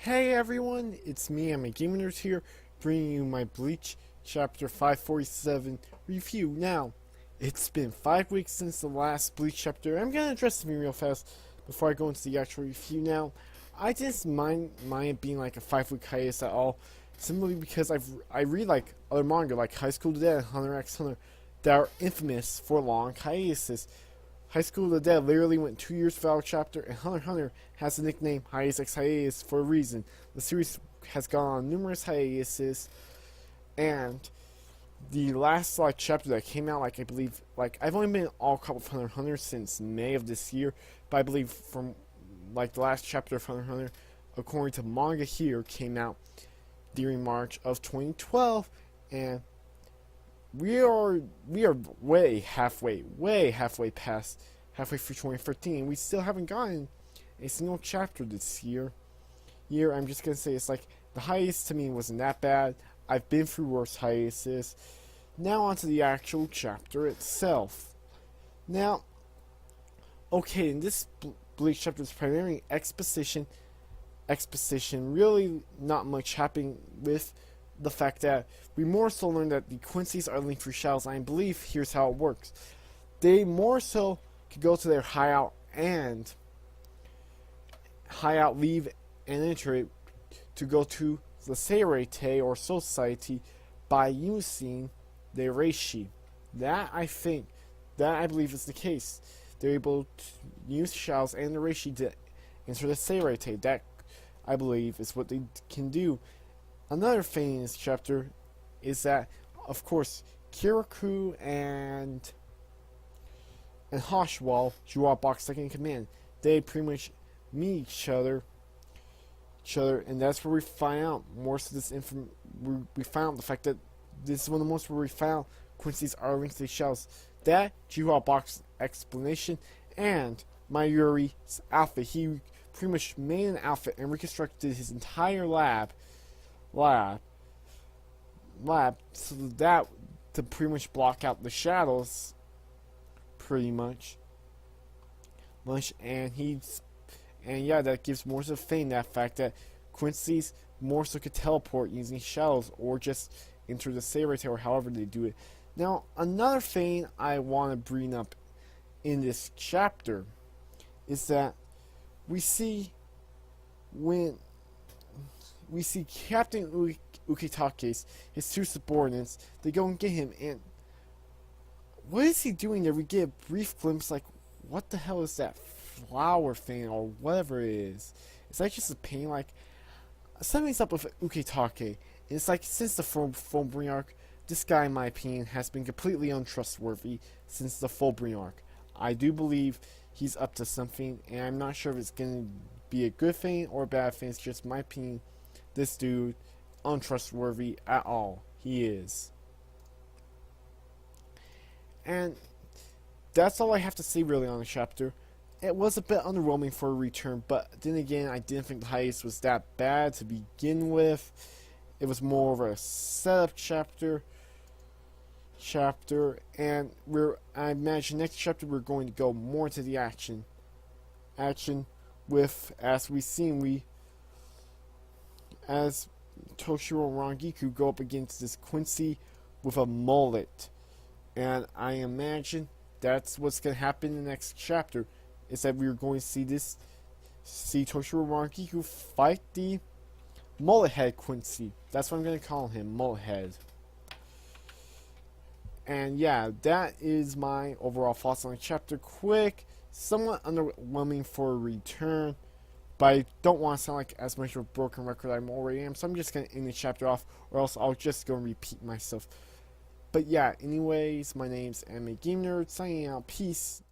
Hey everyone, it's me, I'm a Gaming Nerd here, bringing you my Bleach Chapter 547 review. Now, it's been 5 weeks since the last Bleach chapter. I'm gonna address something real fast before I go into the actual review. Now, I didn't mind it being like a 5-week hiatus at all, simply because I read like other manga like High School Today and Hunter x Hunter that are infamous for long hiatuses. High School of the Dead literally went 2 years without a chapter, and Hunter x Hunter has the nickname Hiatus X Hiatus for a reason. The series has gone on numerous hiatuses, and the last chapter that came out, I believe, I've only been all caught with Hunter x Hunter since May of this year, but I believe from the last chapter of Hunter x Hunter, according to manga here, came out during March of 2012, and we are way halfway past halfway through 2013. We still haven't gotten a single chapter this year. I'm just gonna say it's like the hiatus to me wasn't that bad. I've been through worse hiatuses. Now onto the actual chapter itself. Now, okay, in this Bleach chapter is primarily exposition. Really not much happening with the fact that we more so learn that the Quincy's are linked through shells. I believe here's how it works. They more so could go to their hideout, leave, and enter it to go to the Seirete or Society by using the Reishi. That I believe is the case. They're able to use shells and the Reishi to enter the Seirete. That I believe is what they can do. Another thing in this chapter is that, of course, Kirikou and Hoshwall, Jounral Box second in command, they pretty much meet each other, and that's where we find out most of this information. We found the fact that this is one of the most where we found Quincy's are linked to the shells. That Jounral Box explanation and Mayuri's outfit. He pretty much made an outfit and reconstructed his entire lab so that to pretty much block out the shadows pretty much and yeah, that gives more so Fane that fact that Quincy's more so could teleport using shadows or just enter the Seirete or however they do it. Now another thing I want to bring up in this chapter is that we see Captain Ukitake's, his two subordinates, they go and get him, and what is he doing there? We get a brief glimpse, what the hell is that flower thing, or whatever it is? Is that just a pain? Something's up with Ukitake, and it's since the Fullbring arc, this guy, in my opinion, has been completely untrustworthy since the Fullbring arc. I do believe he's up to something, and I'm not sure if it's going to be a good thing or a bad thing. It's just my opinion. This dude, untrustworthy at all. He is. And that's all I have to say really on the chapter. It was a bit underwhelming for a return, but then again, I didn't think the hiatus was that bad to begin with. It was more of a setup chapter, and I imagine next chapter we're going to go more into the action with, as Toshiro Rangiku go up against this Quincy with a mullet. And I imagine that's what's going to happen in the next chapter, is that we're going to see Toshiro Rangiku fight the mullet head Quincy. That's what I'm going to call him, mullet head. And yeah, that is my overall thoughts on the chapter. Quick, somewhat underwhelming for a return, but I don't want to sound like as much of a broken record I already am, so I'm just going to end the chapter off, or else I'll just go and repeat myself. But yeah, anyways, my name's I'm a Game Nerd, signing out, peace.